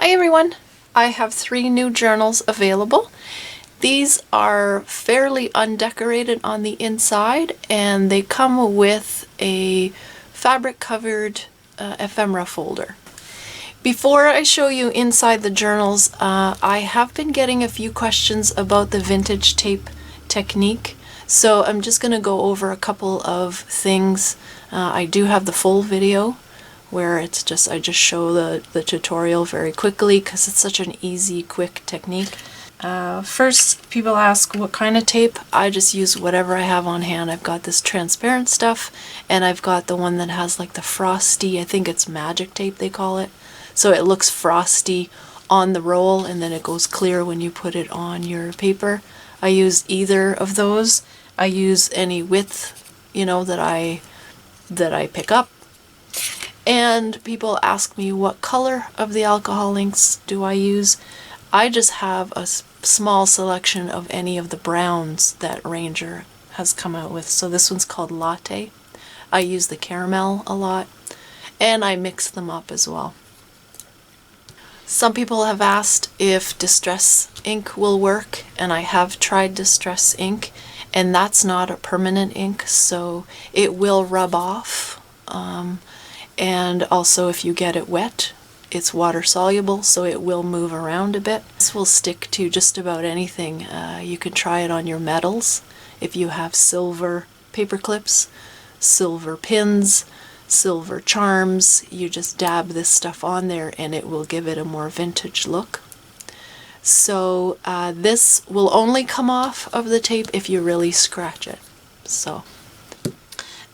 Hi everyone! I have 3 new journals available. These are fairly undecorated on the inside and they come with a fabric covered ephemera folder. Before I show you inside the journals, I have been getting a few questions about the vintage tape technique, so I'm just going to go over a couple of things. I do have the full video where I just show the tutorial very quickly because it's such an easy, quick technique. First, people ask what kind of tape. I just use whatever I have on hand. I've got this transparent stuff, and I've got the one that has like the frosty, I think it's magic tape they call it. So it looks frosty on the roll and then it goes clear when you put it on your paper. I use either of those. I use any width, that I pick up. And people ask me what color of the alcohol inks do I use. I just have a small selection of any of the browns that Ranger has come out with. So this one's called Latte. I use the caramel a lot, and I mix them up as well. Some people have asked if Distress ink will work, and I have tried Distress ink, and that's not a permanent ink, so it will rub off. And also if you get it wet, it's water soluble, so it will move around a bit. This will stick to just about anything. You can try it on your metals. If you have silver paper clips, silver pins, silver charms, you just dab this stuff on there and it will give it a more vintage look. So this will only come off of the tape if you really scratch it.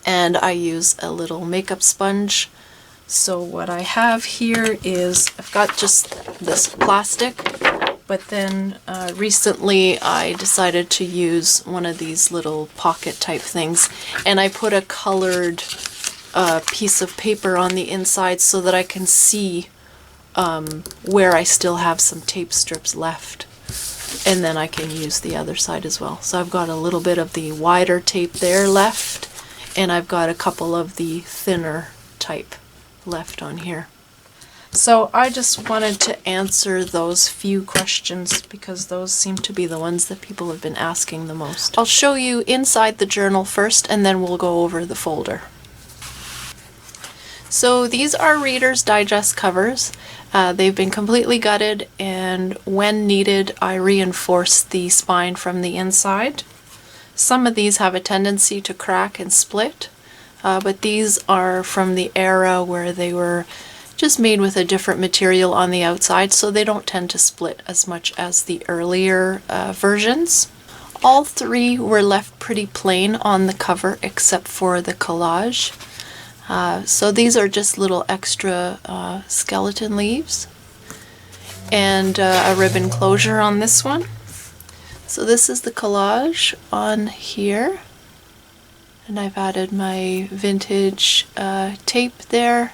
And I use a little makeup sponge. So what I have here is, I've got just this plastic, but then recently I decided to use one of these little pocket type things, and I put a colored piece of paper on the inside so that I can see where I still have some tape strips left, and then I can use the other side as well. So I've got a little bit of the wider tape there left, and I've got a couple of the thinner type left on here. So I just wanted to answer those few questions because those seem to be the ones that people have been asking the most. I'll show you inside the journal first and then we'll go over the folder. So these are Reader's Digest covers. They've been completely gutted, and when needed I reinforce the spine from the inside. Some of these have a tendency to crack and split, but these are from the era where they were just made with a different material on the outside, so they don't tend to split as much as the earlier versions. All 3 were left pretty plain on the cover except for the collage. So these are just little extra skeleton leaves and a ribbon closure on this one. So this is the collage on here, and I've added my vintage tape there,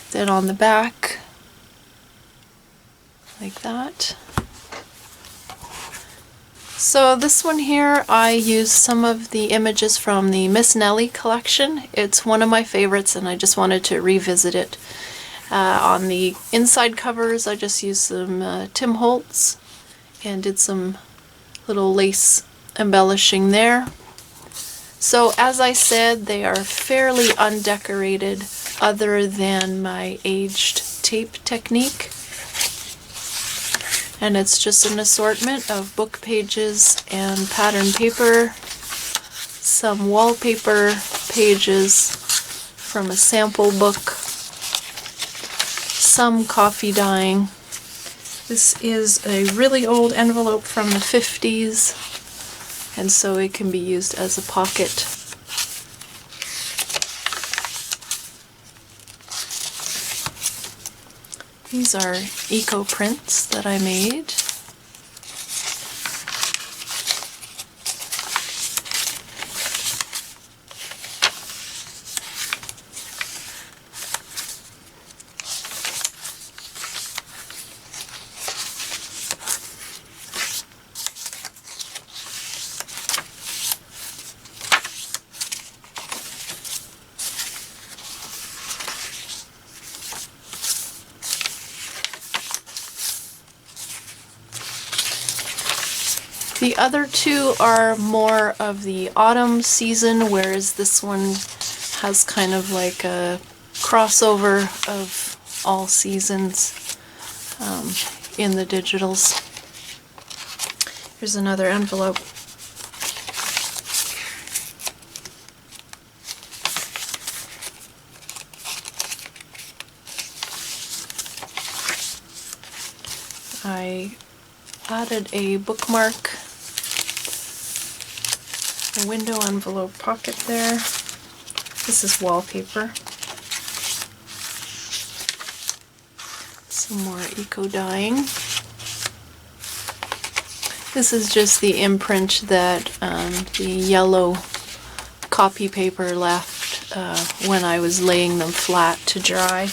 then on the back like that. So this one here, I used some of the images from the Miss Nellie collection. It's one of my favorites and I just wanted to revisit it. On the inside covers I just used some Tim Holtz and did some little lace embellishing there. So as I said, they are fairly undecorated other than my aged tape technique. And it's just an assortment of book pages and pattern paper, some wallpaper pages from a sample book, some coffee dyeing. This is a really old envelope from the 50s, and so it can be used as a pocket. These are eco prints that I made. The other two are more of the autumn season, whereas this one has kind of like a crossover of all seasons in the digitals. Here's another envelope. I added a bookmark, a window envelope pocket there. This is wallpaper. Some more eco dyeing. This is just the imprint that the yellow copy paper left when I was laying them flat to dry.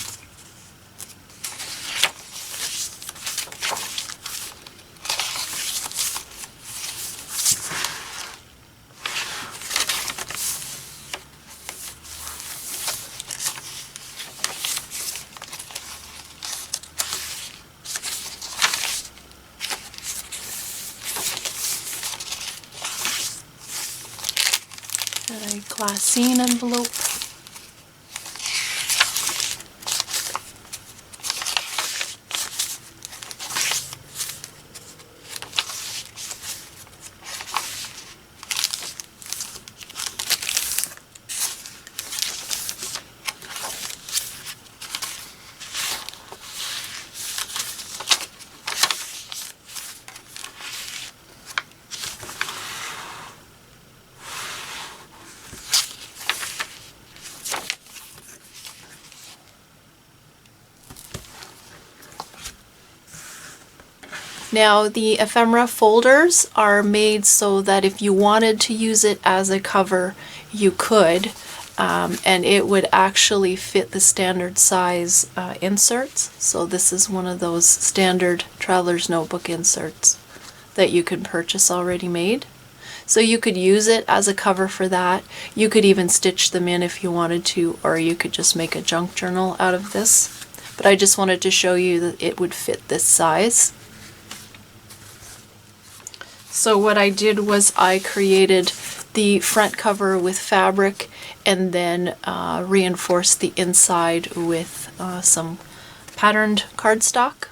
A glassine envelope. Now the ephemera folders are made so that if you wanted to use it as a cover, you could, and it would actually fit the standard size inserts. So this is one of those standard traveler's notebook inserts that you can purchase already made. So you could use it as a cover for that. You could even stitch them in if you wanted to, or you could just make a junk journal out of this. But I just wanted to show you that it would fit this size. So what I did was I created the front cover with fabric and then reinforced the inside with some patterned cardstock.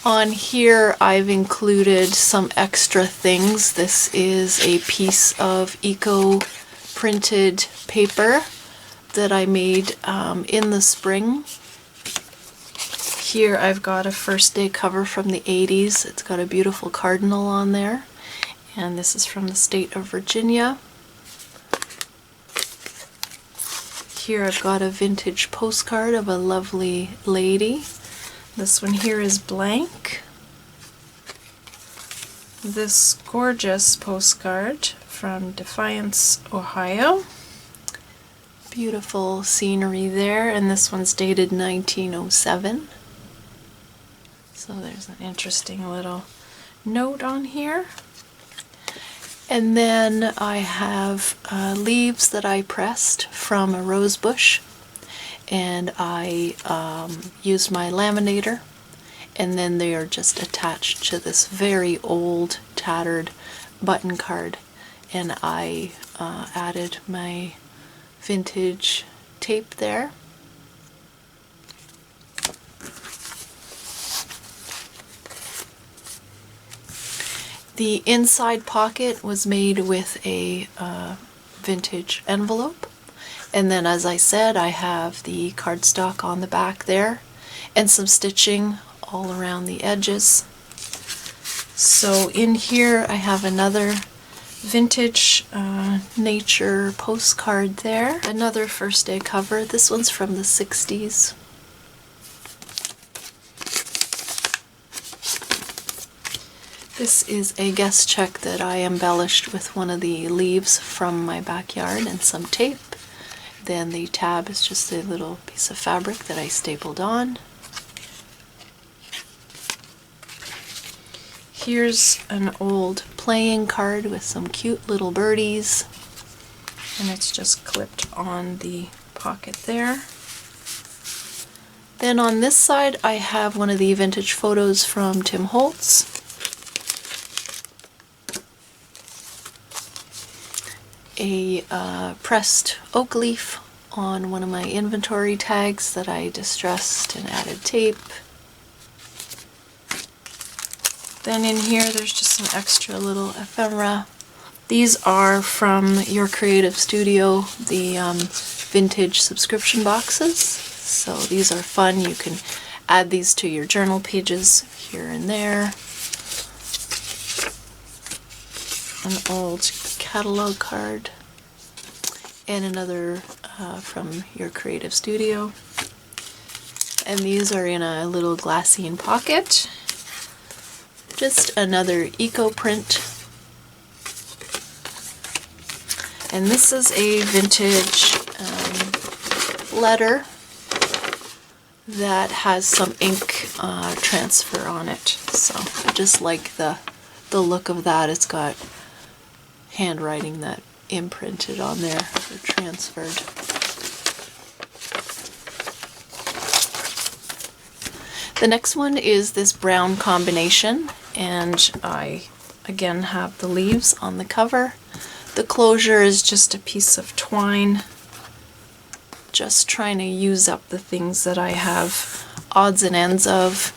On here I've included some extra things. This is a piece of eco printed paper that I made in the spring. Here I've got a first day cover from the 80s. It's got a beautiful cardinal on there. And this is from the state of Virginia. Here I've got a vintage postcard of a lovely lady. This one here is blank. This gorgeous postcard from Defiance, Ohio. Beautiful scenery there, and this one's dated 1907. So there's an interesting little note on here. And then I have leaves that I pressed from a rose bush, and I used my laminator, and then they are just attached to this very old tattered button card, and I added my vintage tape there. The inside pocket was made with a vintage envelope, and then as I said, I have the cardstock on the back there and some stitching all around the edges. So in here I have another vintage nature postcard there, another first day cover. This one's from the 60s. This is a guest check that I embellished with one of the leaves from my backyard and some tape. Then the tab is just a little piece of fabric that I stapled on. Here's an old playing card with some cute little birdies, and it's just clipped on the pocket there. Then on this side I have one of the vintage photos from Tim Holtz. a pressed oak leaf on one of my inventory tags that I distressed and added tape. Then in here there's just some extra little ephemera. These are from Your Creative Studio, the vintage subscription boxes. So these are fun. You can add these to your journal pages here and there. An old catalog card. And another from Your Creative Studio. And these are in a little glassine pocket. Just another eco print. And this is a vintage letter that has some ink transfer on it. So I just like the look of that. It's got handwriting that imprinted on there or transferred. The next one is this brown combination, and I again have the leaves on the cover. The closure is just a piece of twine, just trying to use up the things that I have odds and ends of.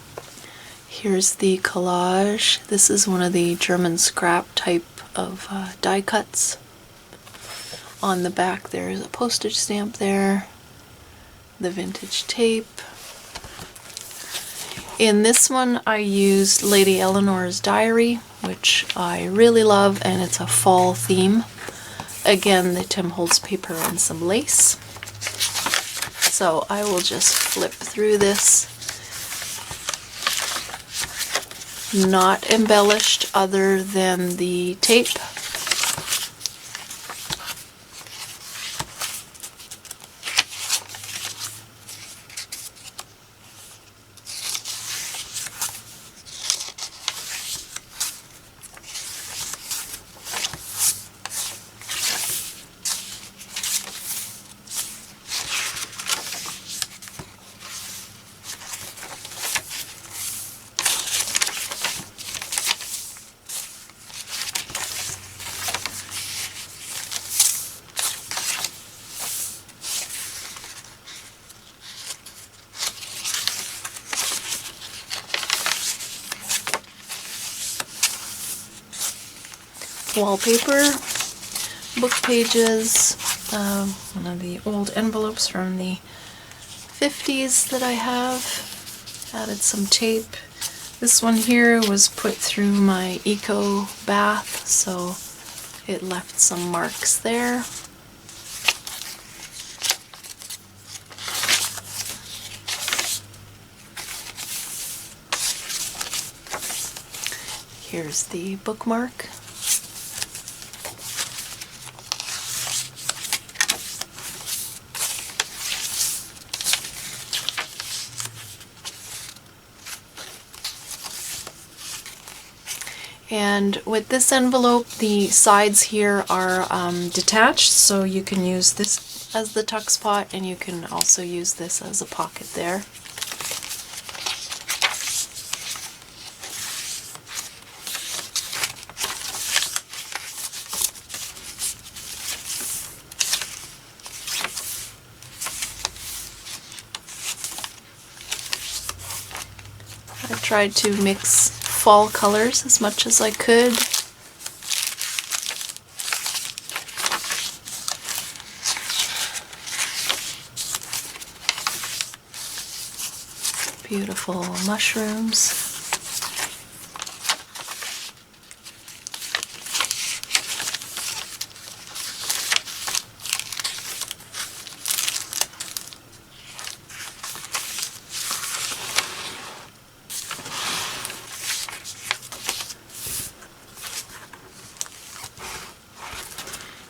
Here's the collage. This is one of the German scrap type of die cuts. On the back there's a postage stamp there, the vintage tape. In this one I used Lady Eleanor's diary, which I really love, and it's a fall theme. Again, the Tim Holtz paper and some lace. So I will just flip through this. Not embellished other than the tape. Wallpaper, book pages, one of the old envelopes from the 50s that I have. Added some tape. This one here was put through my eco bath, so it left some marks there. Here's the bookmark. And with this envelope, the sides here are detached, so you can use this as the tuck spot, and you can also use this as a pocket there. I tried to mix fall colors as much as I could. Beautiful mushrooms.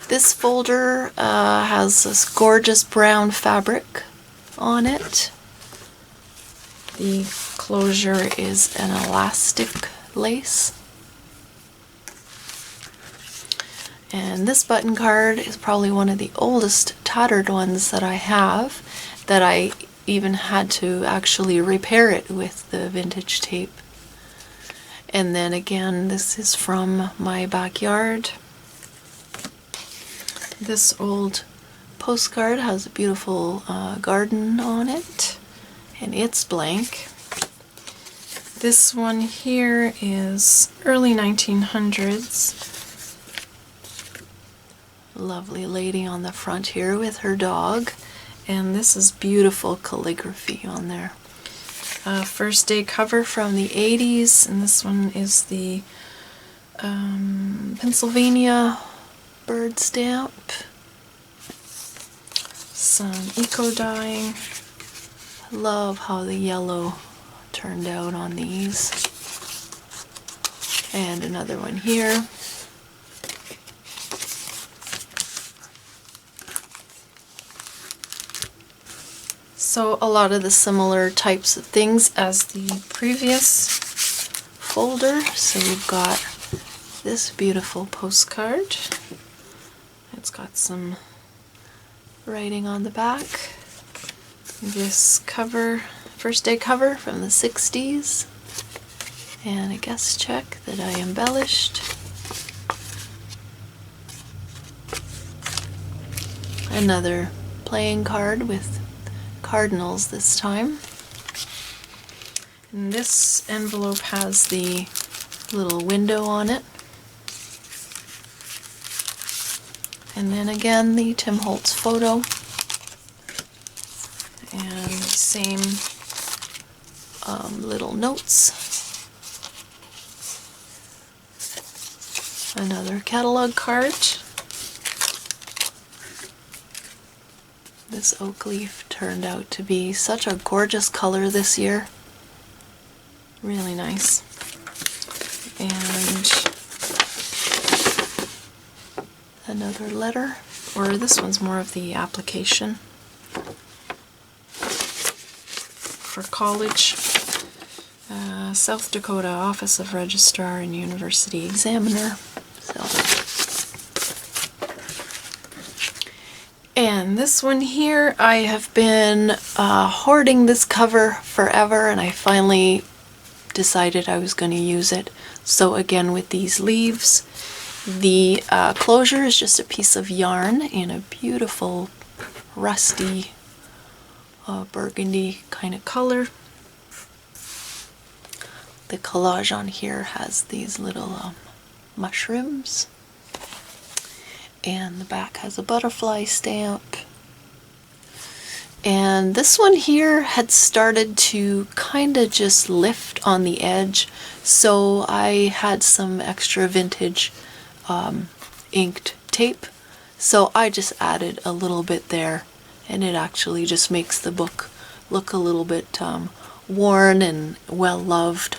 This folder has this gorgeous brown fabric on it. The closure is an elastic lace. And this button card is probably one of the oldest tattered ones that I have, that I even had to actually repair it with the vintage tape. And then again, this is from my backyard. This old postcard has a beautiful garden on it, and it's blank. This one here is early 1900s. Lovely lady on the front here with her dog, and this is beautiful calligraphy on there. First day cover from the 80s, and this one is the Pennsylvania bird stamp. Some eco dyeing. I love how the yellow turned out on these. And another one here. So a lot of the similar types of things as the previous folder. So we've got this beautiful postcard. It's got some writing on the back. This cover, first day cover from the 60s. And a guest check that I embellished. Another playing card with cardinals this time. And this envelope has the little window on it. And then again the Tim Holtz photo. And the same little notes. Another catalog card. This oak leaf turned out to be such a gorgeous color this year. Really nice. And another letter, or this one's more of the application for college. South Dakota Office of Registrar and University Examiner. And this one here, I have been hoarding this cover forever, and I finally decided I was going to use it. So again, with these leaves, the closure is just a piece of yarn in a beautiful rusty burgundy kind of color. The collage on here has these little mushrooms. And the back has a butterfly stamp. And this one here had started to kind of just lift on the edge, so I had some extra vintage inked tape, so I just added a little bit there, and it actually just makes the book look a little bit worn and well loved.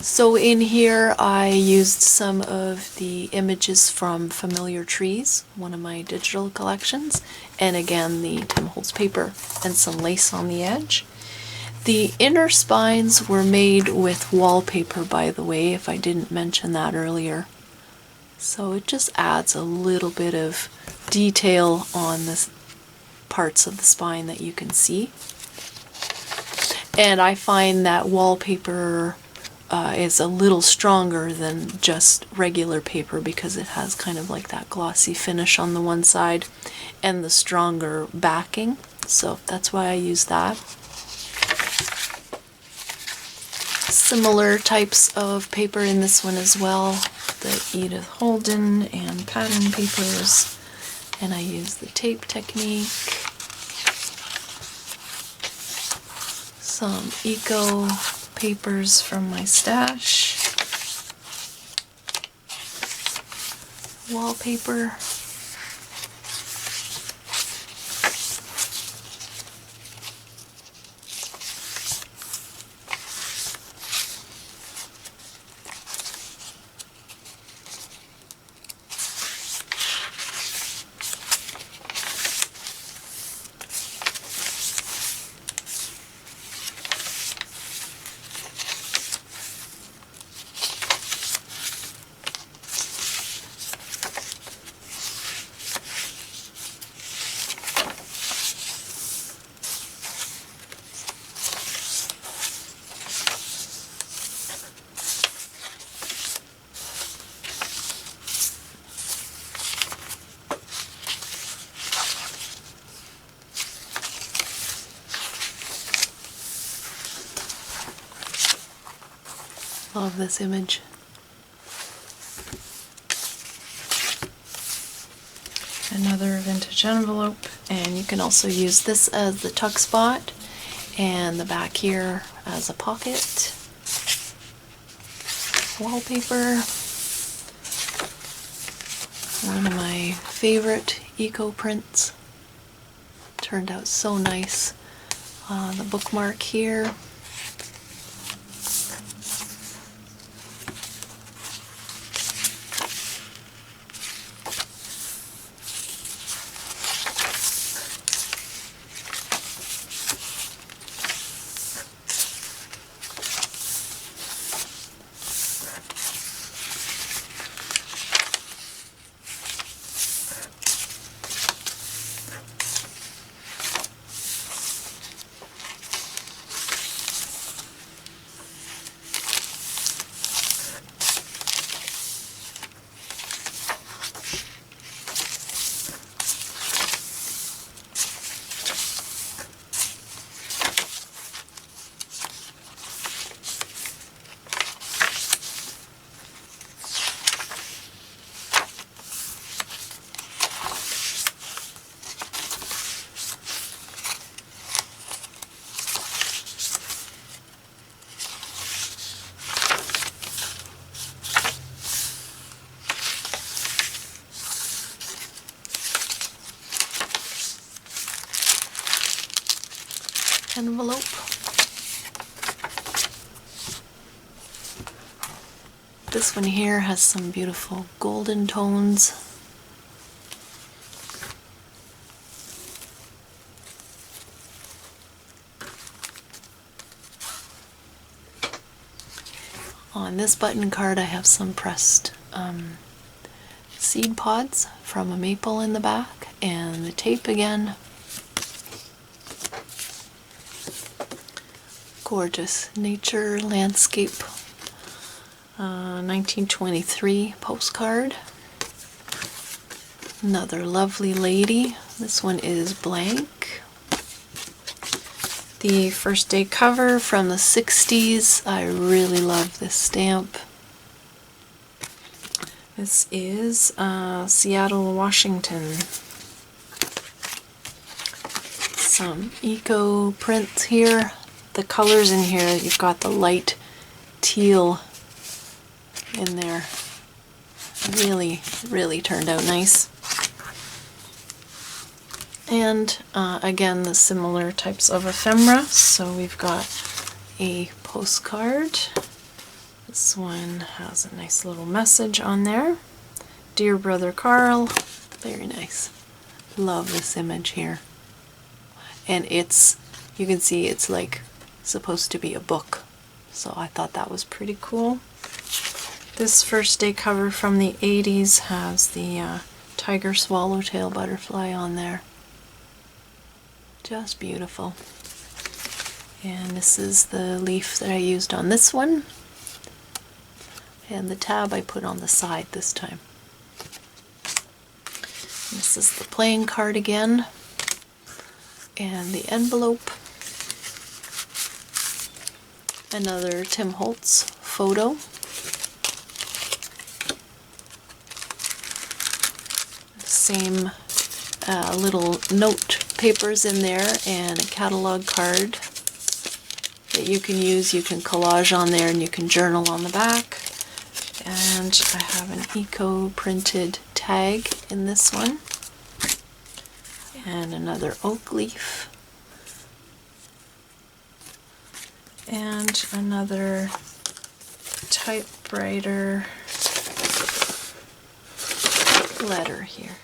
So in here I used some of the images from Familiar Trees, one of my digital collections, and again the Tim Holtz paper and some lace on the edge. The inner spines were made with wallpaper, by the way, if I didn't mention that earlier. So it just adds a little bit of detail on the parts of the spine that you can see. And I find that wallpaper is a little stronger than just regular paper because it has kind of like that glossy finish on the one side and the stronger backing, so that's why I use that. Similar types of paper in this one as well, the Edith Holden and pattern papers, and I use the tape technique. Some eco papers from my stash, wallpaper, Love this image. Another vintage envelope, and you can also use this as the tuck spot and the back here as a pocket. Wallpaper. One of my favorite eco prints. Turned out so nice. The bookmark here. Envelope. This one here has some beautiful golden tones. On this button card I have some pressed seed pods from a maple in the back, and the tape again. Gorgeous nature landscape 1923 postcard. Another lovely lady. This one is blank. The first day cover from the 60s. I really love this stamp. This is Seattle, Washington. Some eco prints here. The colors in here, you've got the light teal in there. Really, really turned out nice. And again, the similar types of ephemera. So we've got a postcard. This one has a nice little message on there. Dear Brother Carl. Very nice. Love this image here. And it's, you can see it's like supposed to be a book, so I thought that was pretty cool. This first day cover from the 80s has the tiger swallowtail butterfly on there. Just beautiful. And this is the leaf that I used on this one, and the tab I put on the side this time. This is the playing card again, and the envelope. Another Tim Holtz photo. Same little note papers in there, and a catalog card that you can use. You can collage on there and you can journal on the back. And I have an eco printed tag in this one. And another oak leaf. And another typewriter letter here.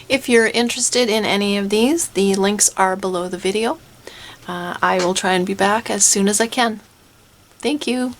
If you're interested in any of these, the links are below the video. I will try and be back as soon as I can. Thank you.